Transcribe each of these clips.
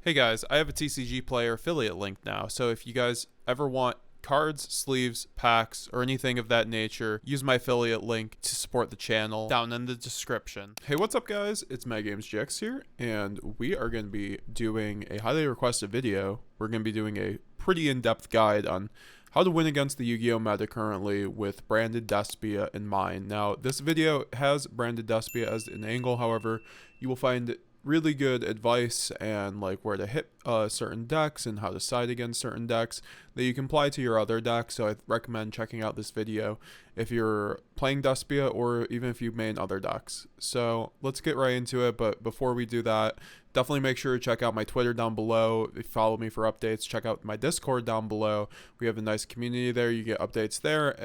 Hey guys, I have a TCG player affiliate link now, so if you guys ever want cards, sleeves, packs, or anything of that nature, use my affiliate link to support the channel down in the description. Hey, what's up guys? It's MetaGamesGX here, and we are going to be doing a highly requested video. We're going to be doing a pretty in-depth guide on how to win against the Yu-Gi-Oh meta currently with Branded Despia in mind. Now, this video has Branded Despia as an angle, however, you will find really good advice and like where to hit certain decks and how to side against certain decks that you can apply to your other decks. So I recommend checking out this video if you're playing Despia or even if you main other decks. So let's get right into it, but before we do that, definitely make sure to check out my Twitter down below. If you follow me for updates, check out my Discord down below. We have a nice community there. You get updates there.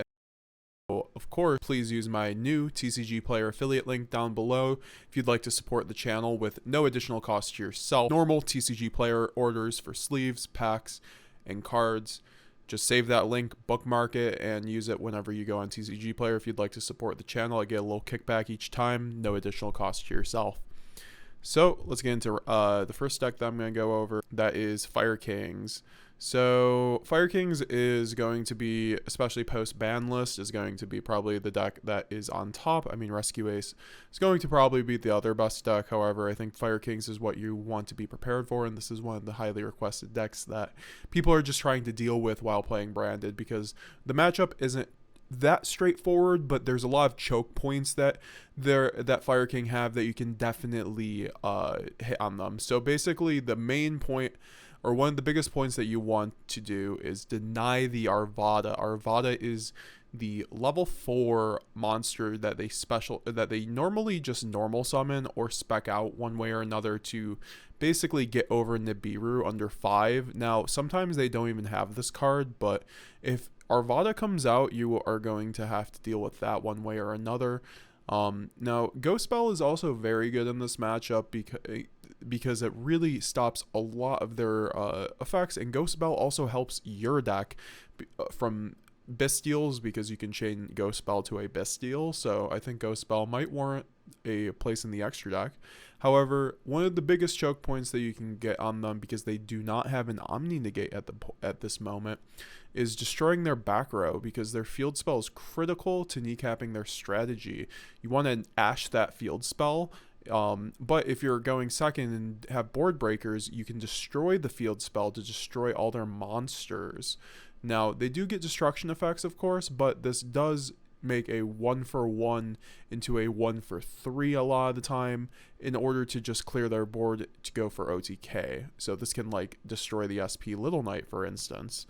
Of course, please use my new TCG player affiliate link down below if you'd like to support the channel with no additional cost to yourself. Normal TCG player orders for sleeves, packs, and cards. Just save that link, bookmark it, and use it whenever you go on TCG player if you'd like to support the channel. I get a little kickback each time, no additional cost to yourself. So let's get into the first deck that I'm going to go over. That is Fire Kings. So Fire Kings is going to be, especially post banlist, is going to be probably the deck that is on top. I mean, Rescue Ace is going to probably be the other best deck. However, I think Fire Kings is what you want to be prepared for, and this is one of the highly requested decks that people are just trying to deal with while playing Branded, because the matchup isn't that straightforward, but there's a lot of choke points that Fire King have that you can definitely hit on them. So basically the main point, or one of the biggest points that you want to do, is deny the Arvada. Arvada is the level 4 monster that they normally just normal summon or spec out one way or another to basically get over Nibiru under 5. Now sometimes they don't even have this card, but if Arvada comes out, you are going to have to deal with that one way or another. Now Ghost Spell is also very good in this matchup because it really stops a lot of their effects, and Ghost Spell also helps your deck from Bestials because you can chain Ghost Spell to a Bestial. So I think Ghost Spell might warrant a place in the extra deck. However, one of the biggest choke points that you can get on them, because they do not have an Omni Negate at this moment, is destroying their back row, because their field spell is critical to kneecapping their strategy. You want to ash that field spell, but if you're going second and have board breakers, you can destroy the field spell to destroy all their monsters. Now, they do get destruction effects, of course, but this does make a 1-for-1 into a 1-for-3 a lot of the time in order to just clear their board to go for OTK. So this can like destroy the SP Little Knight, for instance.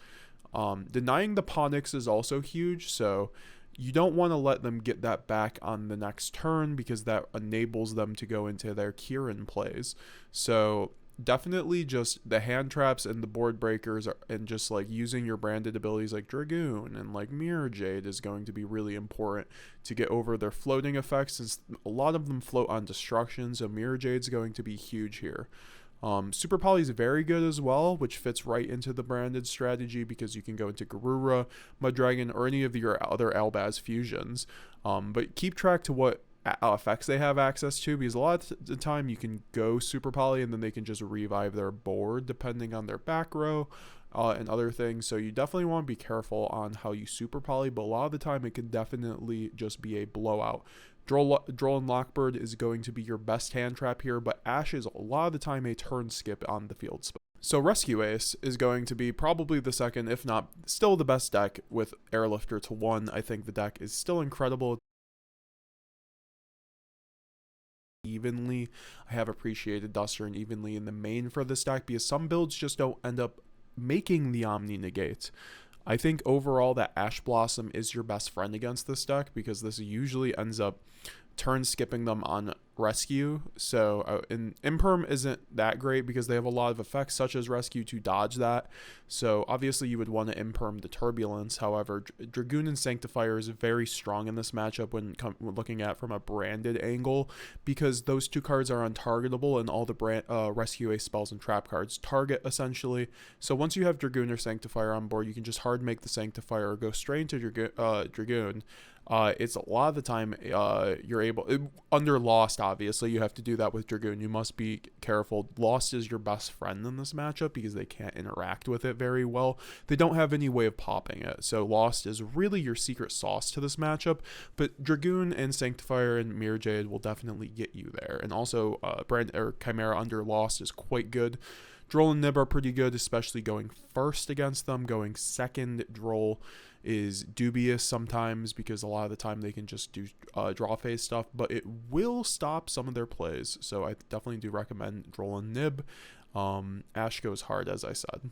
Denying the Ponix is also huge, so you don't want to let them get that back on the next turn, because that enables them to go into their Kieran plays. So definitely just the hand traps and the board breakers and just like using your branded abilities like Dragoon and like Mirror Jade is going to be really important to get over their floating effects, since a lot of them float on destruction. So Mirror Jade's going to be huge here. Super Poly is very good as well, which fits right into the branded strategy, because you can go into Garura, Mud Dragon, or any of your other Albaz fusions. But keep track to what effects they have access to, because a lot of the time you can go Super Poly and then they can just revive their board depending on their back row and other things. So you definitely want to be careful on how you Super Poly, but a lot of the time it can definitely just be a blowout. Droll and Lockbird is going to be your best hand trap here, but Ash is a lot of the time a turn skip on the field spell. So Rescue Ace is going to be probably the second, if not still the best deck with Airlifter to 1. I think the deck is still incredible. Evenly, I have appreciated Duster and Evenly in the main for this deck, because some builds just don't end up making the Omni Negate. I think overall that Ash Blossom is your best friend against this deck, because this usually ends up turn skipping them on Rescue. So Imperm isn't that great because they have a lot of effects such as Rescue to dodge that. So obviously you would want to Imperm the Turbulence. However, Dragoon and Sanctifier is very strong in this matchup when looking at from a branded angle, because those two cards are untargetable and all the Rescue Ace spells and trap cards target essentially. So once you have Dragoon or Sanctifier on board, you can just hard make the Sanctifier or go straight into Dragoon. It's a lot of the time you're able under Lost. Obviously, you have to do that with Dragoon. You must be careful. Lost is your best friend in this matchup because they can't interact with it very well. They don't have any way of popping it, so Lost is really your secret sauce to this matchup. But Dragoon and Sanctifier and Mirror Jade will definitely get you there. And also, Chimera under Lost is quite good. Droll and Nib are pretty good, especially going first against them. Going second, Droll is dubious sometimes because a lot of the time they can just do draw phase stuff, but it will stop some of their plays. So I definitely do recommend Droll and Nib. Ash goes hard, as I said.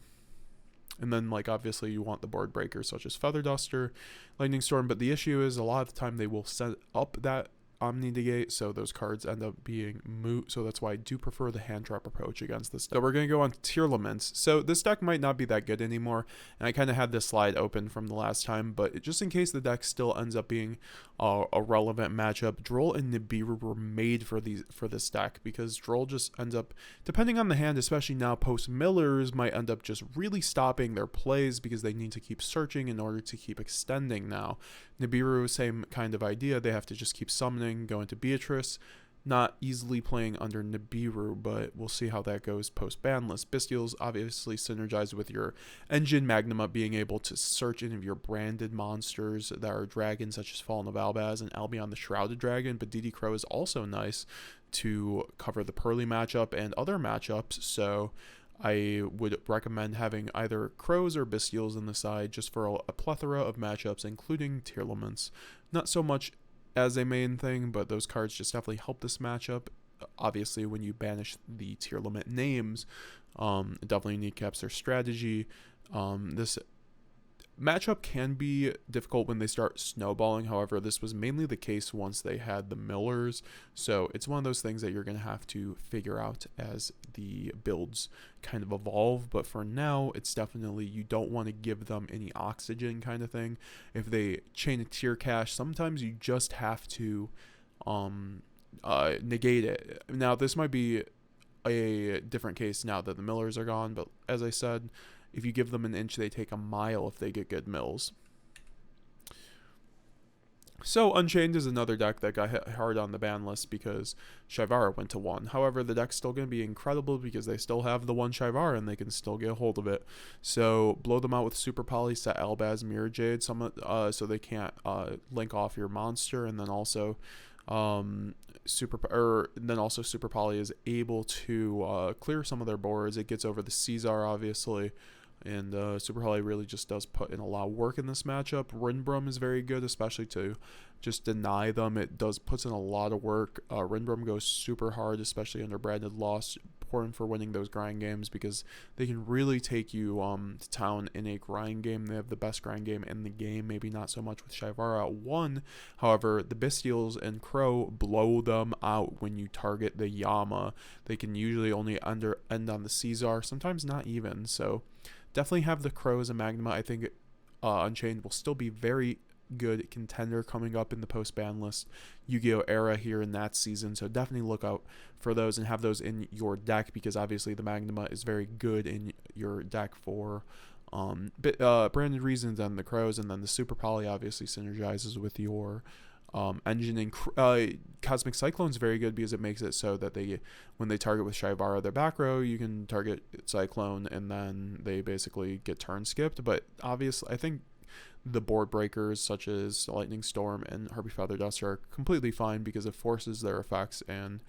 And then, like, obviously you want the board breakers such as Feather Duster, Lightning Storm, but the issue is a lot of the time they will set up that Omni Negate, so those cards end up being moot, so that's why I do prefer the hand trap approach against this deck. So we're going to go on to Tearlaments. So this deck might not be that good anymore, and I kind of had this slide open from the last time, but just in case the deck still ends up being a relevant matchup, Droll and Nibiru were made for this deck, because Droll just ends up, depending on the hand, especially now post Millers, might end up just really stopping their plays because they need to keep searching in order to keep extending now. Nibiru, same kind of idea. They have to just keep summoning, go into Beatrice. Not easily playing under Nibiru, but we'll see how that goes post banlist. Bestials obviously synergize with your engine, Magnuma being able to search any of your branded monsters that are dragons, such as Fallen of Albaz and Albion the Shrouded Dragon. But DD Crow is also nice to cover the Pearly matchup and other matchups, so I would recommend having either Crows or Bestials in the side just for a plethora of matchups, including Tearlaments. Not so much as a main thing, but those cards just definitely help this matchup. Obviously, when you banish the Tearlament names, it definitely kneecaps their strategy. This matchup can be difficult when they start snowballing. However, this was mainly the case once they had the Millers, so it's one of those things that you're going to have to figure out as the builds kind of evolve. But for now, it's definitely, you don't want to give them any oxygen kind of thing. If they chain a Tear Cache, sometimes you just have to negate it. Now, this might be a different case now that the Millers are gone, but as I said, if you give them an inch, they take a mile if they get good mills. So Unchained is another deck that got hit hard on the ban list because Shivara went to 1. However, the deck's still going to be incredible because they still have the 1 Shivara and they can still get a hold of it. So blow them out with Super Poly, set Albaz, Mirror Jade, so they can't link off your monster, and then also Super Poly is able to clear some of their boards. It gets over the Caesar, obviously. And Super Poly really just does put in a lot of work in this matchup. Rinbrum is very good, especially to just deny them. It puts in a lot of work. Rinbrum goes super hard, especially under Branded Loss, important for winning those grind games because they can really take you to town in a grind game. They have the best grind game in the game, maybe not so much with Shivara at 1. However, the Bestials and Crow blow them out when you target the Yama. They can usually only end on the Caesar, sometimes not even, so definitely have the Crows and Magnuma. I think Unchained will still be very good contender coming up in the post-ban list Yu-Gi-Oh era here in that season, so definitely look out for those and have those in your deck because obviously the Magnuma is very good in your deck for branded reasons, and the Crows, and then the Super Poly obviously synergizes with your engine. And Cosmic Cyclone is very good because it makes it so that when they target with Shivara their back row, you can target Cyclone and then they basically get turn skipped. But obviously I think the board breakers such as Lightning Storm and Harpy Feather Dust are completely fine because it forces their effects and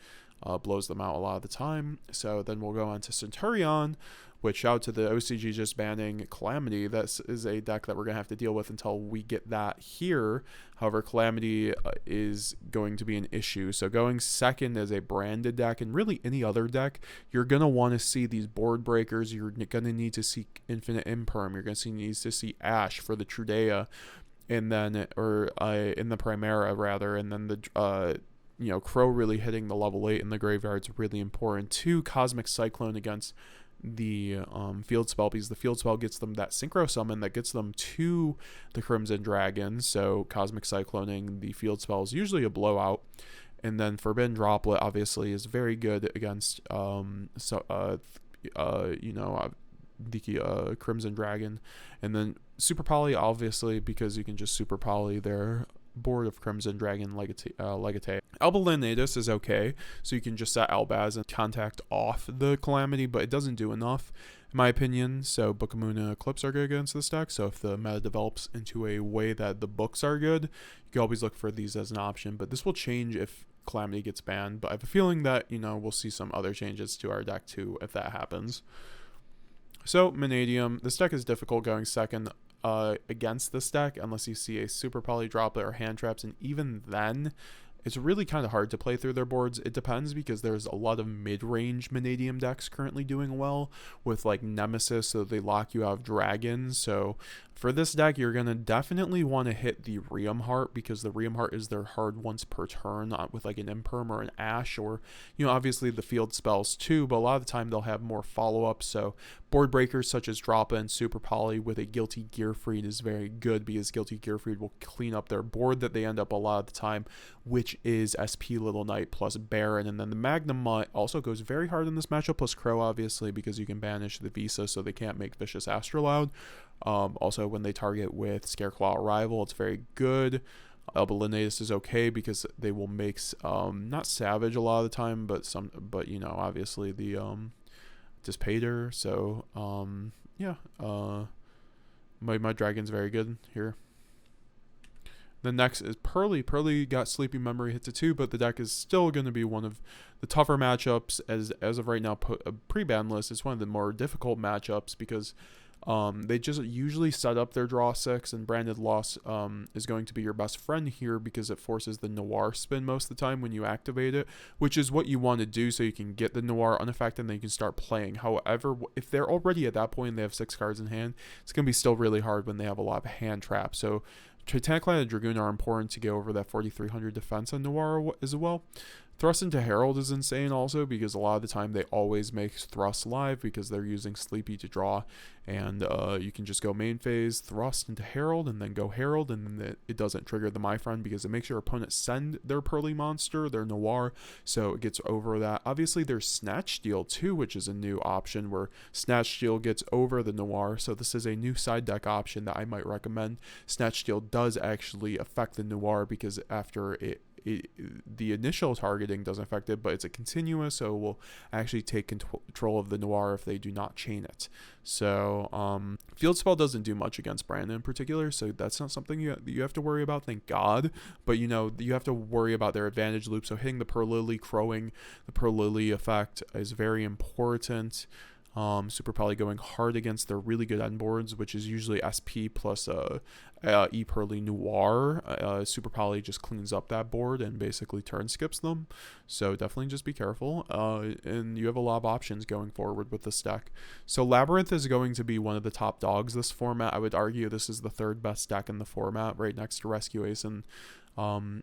blows them out a lot of the time. So then we'll go on to Centurion, which out to the OCG just banning Calamity. That is a deck that we're going to have to deal with until we get that here. However, Calamity is going to be an issue. So going second as a branded deck, and really any other deck, you're going to want to see these board breakers. You're going to need to see Infinite Imperm. You're going to need to see Ash for the Trudea, and then, in the Primera rather, and then the Crow really hitting the level 8 in the graveyard is really important. 2, Cosmic Cyclone against the field spell, because the field spell gets them that synchro summon that gets them to the Crimson Dragon. So Cosmic Cycloning the field spell is usually a blowout. And then Forbidden Droplet obviously is very good against the Crimson Dragon. And then Super Poly obviously because you can just Super Poly their board of Crimson Dragon Legate. Alba is okay, so you can just set Albaz and contact off the Calamity, but it doesn't do enough, in my opinion. So Book of Moon and Eclipse are good against this deck, so if the meta develops into a way that the books are good, you can always look for these as an option, but this will change if Calamity gets banned, but I have a feeling that, you know, we'll see some other changes to our deck too if that happens. So Manium, this deck is difficult going second against this deck unless you see a Super Poly Droplet or hand traps, and even then it's really kind of hard to play through their boards. It depends, because there's a lot of mid-range Manium decks currently doing well with like Nemesis, so they lock you out of dragons. So for this deck, you're going to definitely want to hit the Riem Heart, because the Riem Heart is their hard once per turn with like an Imperm or an Ash, or, you know, obviously the field spells too, but a lot of the time they'll have more follow-ups. So board breakers such as Droppa and Super Poly with a Guilty Gearfried is very good, because Guilty Gearfried will clean up their board that they end up a lot of the time, which is SP Little Knight plus Baron. And then the Magnum Mutt also goes very hard in this matchup, plus Crow, obviously, because you can banish the Visa so they can't make Vicious Astrolabe. Also, when they target with Scareclaw Arrival, it's very good. Alba Linnaeus is okay because they will make not Savage a lot of the time, but you know, obviously the Dispater. So yeah, my dragon's very good here. The next is Pearly. Pearly got Sleepy Memory hit to 2, but the deck is still going to be one of the tougher matchups as of right now. Pre-ban list, it's one of the more difficult matchups because they just usually set up their draw 6, and Branded Loss is going to be your best friend here because it forces the Noir spin most of the time when you activate it, which is what you want to do so you can get the Noir unaffected and then you can start playing. However, if they're already at that point and they have 6 cards in hand, it's going to be still really hard when they have a lot of hand traps. So Titanic and Dragoon are important to get over that 4,300 defense on Noir as well. Thrust into Herald is insane also, because a lot of the time they always make Thrust live because they're using Sleepy to draw, and you can just go main phase, Thrust into Herald, and then go Herald, and then it doesn't trigger the My Friend because it makes your opponent send their Pearly monster, their Noir, so it gets over that. Obviously there's Snatch Steal too, which is a new option where Snatch Steal gets over the Noir, so this is a new side deck option that I might recommend. Snatch Steal does actually affect the Noir because after the initial targeting doesn't affect it, but it's a continuous, so it will actually take control of the Noir if they do not chain it. So Field Spell doesn't do much against Brandon in particular, so that's not something you have to worry about, thank God. But you know, you have to worry about their advantage loop, so hitting the Purrely, crowing the Purrely effect is very important. Super Poly going hard against their really good end boards, which is usually SP plus E Pearly Noir. Super Poly just cleans up that board and basically turn skips them. So definitely just be careful. And you have a lot of options going forward with this deck. So Labyrinth is going to be one of the top dogs this format. I would argue this is the 3rd best deck in the format, right next to Rescue Ace and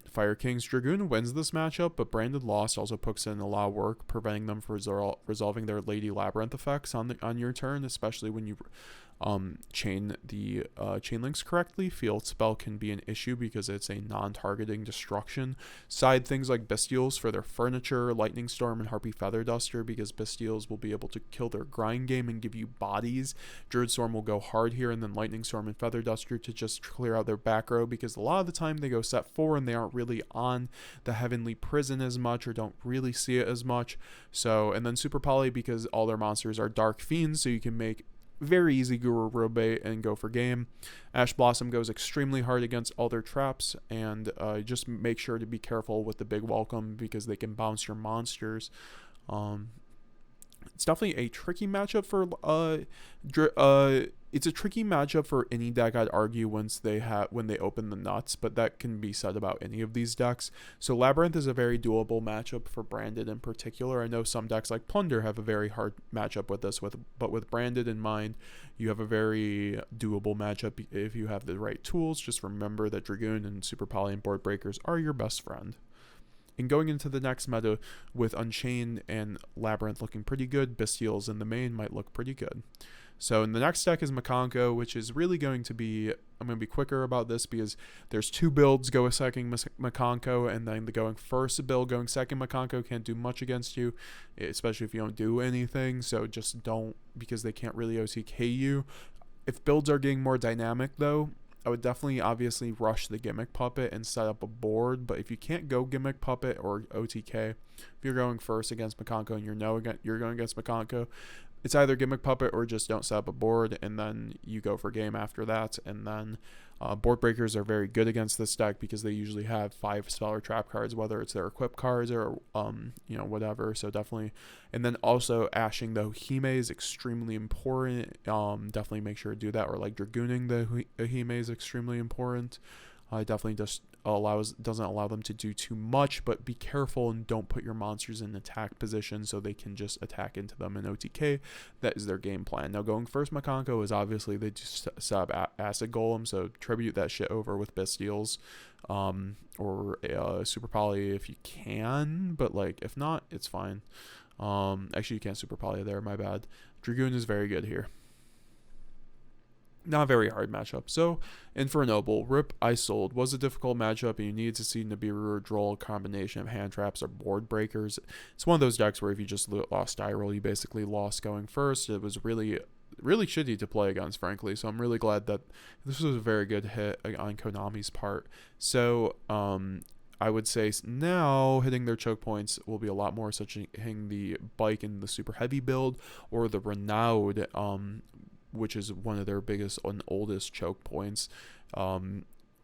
Fire Kings. Dragoon wins this matchup, but Branded Lost also puts in a lot of work, preventing them from resolving their Lady Labyrinth effects on your turn, especially when you chain the chain links correctly. Field Spell can be an issue because it's a non-targeting destruction. Side things like Bestials for their furniture, Lightning Storm and Harpy Feather Duster, because Bestials will be able to kill their grind game and give you bodies. Druid Storm will go hard here, and then Lightning Storm and Feather Duster to just clear out their back row, because a lot of the time they go set 4 and they aren't really on the Heavenly Prison as much or don't really see it as much. So, and then Super Poly, because all their monsters are Dark Fiends, so you can make very easy Guru Robe and go for game. Ash Blossom goes extremely hard against all their traps, and just make sure to be careful with the Big Welcome because they can bounce your monsters. It's definitely a tricky matchup for it's a tricky matchup for any deck, I'd argue, when they open the nuts, but that can be said about any of these decks. So Labyrinth is a very doable matchup for Branded in particular. I know some decks like Plunder have a very hard matchup with this, but with Branded in mind, you have a very doable matchup if you have the right tools. Just remember that Dragoon and Super Poly and Board Breakers are your best friend. And going into the next meta with Unchained and Labyrinth looking pretty good, Bestials in the main might look pretty good. So in the next deck is Makono, which is really going to be, I'm going to be quicker about this because there's 2 builds, go a second Makono, and then the going first build, going second Makono can't do much against you, especially if you don't do anything, so just don't, because they can't really OTK you. If builds are getting more dynamic though, I would definitely obviously rush the Gimmick Puppet and set up a board, but if you can't go Gimmick Puppet or OTK, if you're going first against Makono and you're going against Makono, it's either Gimmick Puppet or just don't set up a board, and then you go for game after that. And then board breakers are very good against this deck because they usually have 5 spell or trap cards, whether it's their equip cards or whatever. So definitely, and then also ashing the Hime is extremely important. Definitely make sure to do that, or like dragooning the Hime is extremely important. Definitely just doesn't allow them to do too much, but be careful and don't put your monsters in attack position so they can just attack into them in OTK. That is their game plan. Now going first Makono is obviously they just set up Acid Golem, so tribute that shit over with Bestials, or Super Poly if you can, but like if not, it's fine. Actually you can't Super Poly there, my bad. Dragoon is very good here. Not a very hard matchup. So, Infernal Noble, Rip I Sold was a difficult matchup, and you need to see Nibiru draw a combination of hand traps or board breakers. It's one of those decks where if you just lost die roll, you basically lost going first. It was really shitty to play against, frankly. So I'm really glad that this was a very good hit on Konami's part. So, I would say now hitting their choke points will be a lot more, such as hitting the bike in the super heavy build or the Renowned, which is one of their biggest and oldest choke points.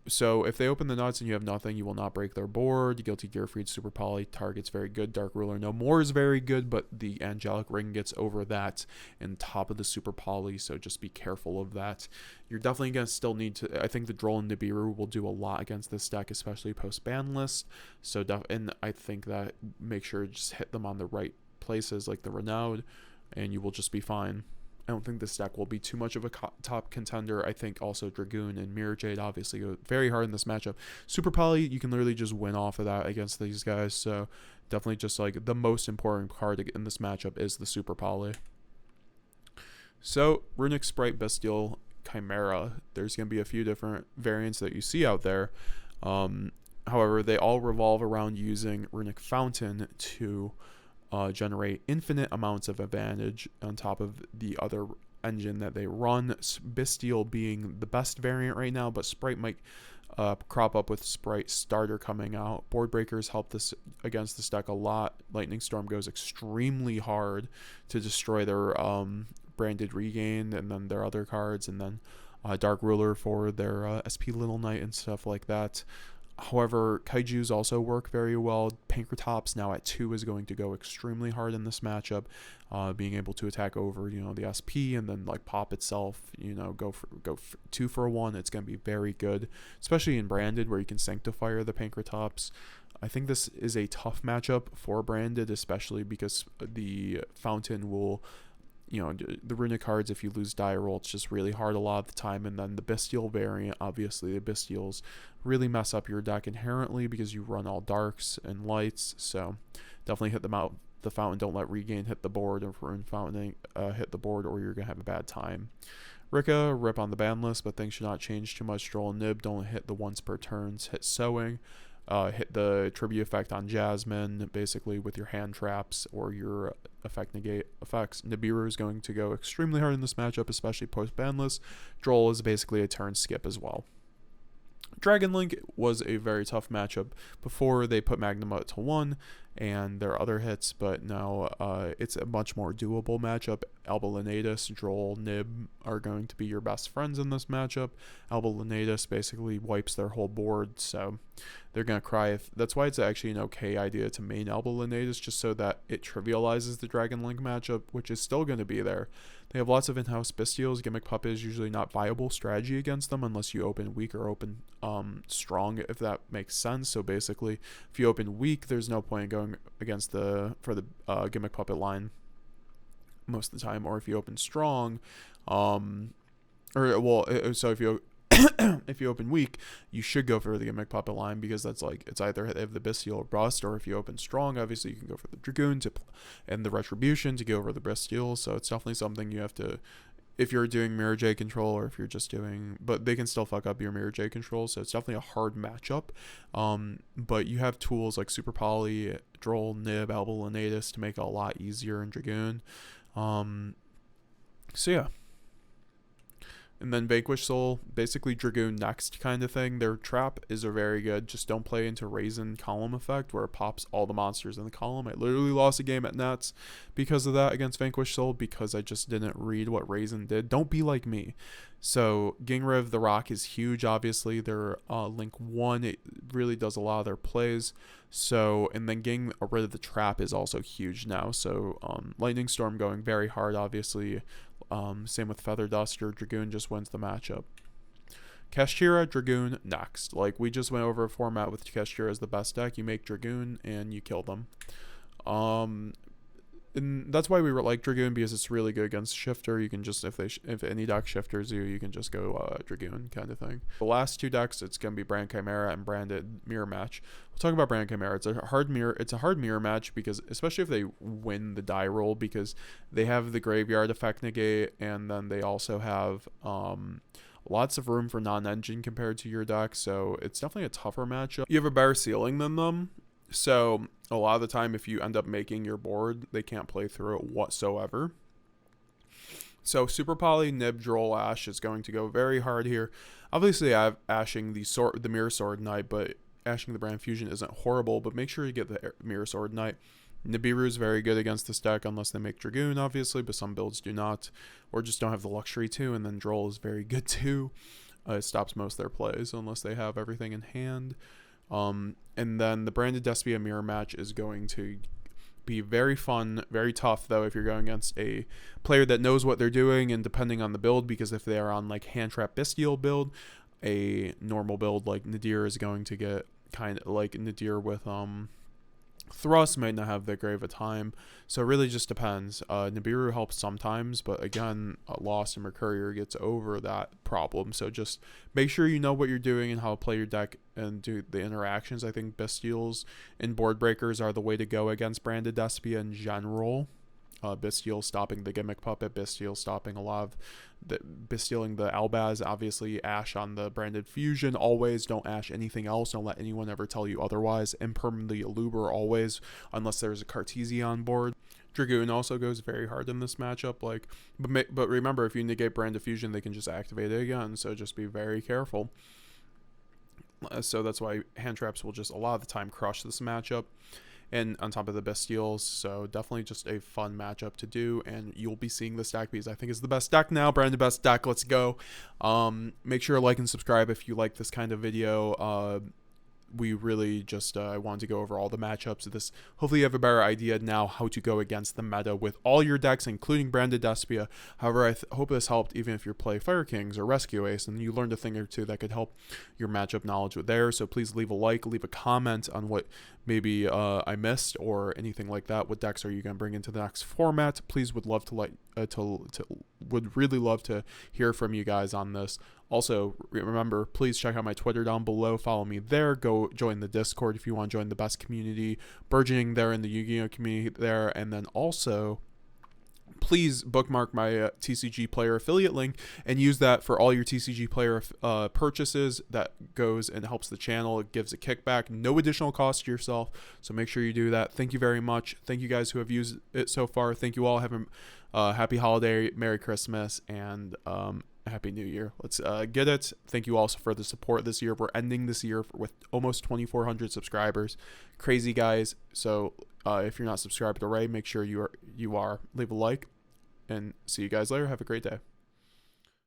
So if they open the nuts and you have nothing, you will not break their board. Guilty Gear Freed Super Poly target's very good. Dark Ruler No More is very good, but the Angelic Ring gets over that and top of the Super Poly, so just be careful of that. You're definitely going to still need to, I think the Droll and Nibiru will do a lot against this deck, especially post ban list. So and I think that make sure to just hit them on the right places like the Renowned, and you will just be fine. I don't think this deck will be too much of a top contender. I think also Dragoon and Mirror Jade obviously go very hard in this matchup. Super Poly, you can literally just win off of that against these guys. So definitely just like the most important card in this matchup is the Super Poly. So Rune Sprite, Bestial, Chimera. There's going to be a few different variants that you see out there. However, they all revolve around using Runic Fountain to generate infinite amounts of advantage on top of the other engine that they run. Bestial being the best variant right now, but Sprite might crop up with Sprite Starter coming out. Board breakers help this against this deck a lot. Lightning Storm goes extremely hard to destroy their branded regain and then their other cards, and then Dark Ruler for their SP Little Knight and stuff like that. However, Kaijus also work very well. Pankratops now at 2 is going to go extremely hard in this matchup, being able to attack over, the SP and then like pop itself, go for 2 for 1. It's going to be very good, especially in Branded where you can Sanctifier the Pankratops. I think this is a tough matchup for Branded, especially because the Fountain will, the Runic cards, if you lose die roll, it's just really hard a lot of the time. And then the Bestial variant, obviously the Bestials really mess up your deck inherently because you run all darks and lights. So definitely hit them out the Fountain. Don't let Regain hit the board, or Rune Fountain hit the board, or you're going to have a bad time. Rika, rip on the ban list, but things should not change too much. Droll and Nib, don't hit the once per turns. Hit Sowing. Hit the tribute effect on Jasmine, basically with your hand traps or your effect negate effects. Nibiru is going to go extremely hard in this matchup, especially post ban list. Droll is basically a turn skip as well. Dragon Link was a very tough matchup before they put Magnum up to 1 and their other hits, but now it's a much more doable matchup. Alba Lenatus, Droll, Nib are going to be your best friends in this matchup. Alba Lenatus basically wipes their whole board, so they're going to cry. That's why it's actually an okay idea to main Alba Lenatus, just so that it trivializes the Dragon Link matchup, which is still going to be there. They have lots of in-house Bestials. Gimmick Puppet is usually not viable strategy against them unless you open weak or open strong, if that makes sense. So basically, if you open weak, there's no point in going against for the Gimmick Puppet line most of the time. Or if you open strong, so if you if you open weak, you should go for the Gimmick Puppet line, because that's like, it's either have the Bestial or Bust, or if you open strong, obviously you can go for the Dragoon and the Retribution to go over the Bestial. So it's definitely something you have to, if you're doing Mirror J control, or if you're just doing, but they can still fuck up your Mirror J control, so it's definitely a hard matchup. But you have tools like Super Poly, Droll, Nib, Alba Lenatus to make it a lot easier in Dragoon. So yeah. And then Vanquish Soul, basically Dragoon next kind of thing. Their trap is a very good. Just don't play into Raisin column effect where it pops all the monsters in the column. I literally lost a game at Nets because of that against Vanquish Soul because I just didn't read what Raisin did. Don't be like me. So Gingrav the Rock is huge, obviously. Their Link 1, it really does a lot of their plays. So, and then getting rid of the trap is also huge now. So Lightning Storm going very hard, obviously. Same with Feather Duster. Dragoon just wins the matchup. Kashtira, Dragoon, next. Like, we just went over a format with Kashtira as the best deck. You make Dragoon, and you kill them. And that's why we like Dragoon, because it's really good against Shifter. You can just, if any deck shifters you, you can just go Dragoon kind of thing. The last two decks, it's going to be Brand Chimera and Branded Mirror Match. We'll talk about Brand Chimera. It's a hard mirror match, because especially if they win the die roll, because they have the graveyard effect negate, and then they also have lots of room for non-engine compared to your deck. So it's definitely a tougher matchup. You have a better ceiling than them. So a lot of the time, if you end up making your board, they can't play through it whatsoever. So Super Poly, Nib, Droll, Ash is going to go very hard here. Obviously, I have ashing the Mirror Sword Knight, but ashing the Brand Fusion isn't horrible, but make sure you get the Mirror Sword Knight. Nibiru is very good against this deck, unless they make Dragoon, obviously, but some builds do not, or just don't have the luxury to, and then Droll is very good too. It stops most of their plays, unless they have everything in hand. And then the Branded Despia Mirror Match is going to be very fun, very tough, though, if you're going against a player that knows what they're doing, and depending on the build, because if they are on like Hand Trap Bestial build, a normal build like Nadir is going to get kind of like Nadir with Thrust might not have that great of a time. So it really just depends. Nibiru helps sometimes, but again, Lost and Mercurier gets over that problem. So just make sure you know what you're doing and how to play your deck and do the interactions. I think Bestials and Board Breakers are the way to go against Branded Despia in general. Bestial stopping the Gimmick Puppet, Bestial stopping a lot of Bestialing the Albaz, obviously Ash on the Branded Fusion, always don't Ash anything else, don't let anyone ever tell you otherwise, Impermanently Eluber always, unless there's a Cartesia on board. Dragoon also goes very hard in this matchup, like, but remember, if you negate Branded Fusion, they can just activate it again, so just be very careful. So that's why hand traps will just a lot of the time crush this matchup. And on top of the Bestials, so definitely just a fun matchup to do, and you'll be seeing this deck because I think it's the best deck now, Branded best deck, let's go. Make sure to like and subscribe if you like this kind of video. We really just I wanted to go over all the matchups of this. Hopefully you have a better idea now how to go against the meta with all your decks, including Branded Despia. However, I hope this helped, even if you play Fire Kings or Rescue Ace, and you learned a thing or two that could help your matchup knowledge with there. So please leave a like, leave a comment on what maybe I missed or anything like that. What decks are you going to bring into the next format? Please would love to would really love to hear from you guys on this. Also, remember, please check out my Twitter down below. Follow me there. Go join the Discord if you want to join the best community burgeoning there in the Yu-Gi-Oh community there. And then also, please bookmark my TCG Player affiliate link and use that for all your TCG Player purchases. That goes and helps the channel. It gives a kickback. No additional cost to yourself. So make sure you do that. Thank you very much. Thank you guys who have used it so far. Thank you all. Have a happy holiday, Merry Christmas, and Happy New Year. Let's get it. Thank you also for the support this year. We're ending this year with almost 2,400 subscribers. Crazy, guys. So if you're not subscribed already, make sure you are. Leave a like, and see you guys later. Have a great day.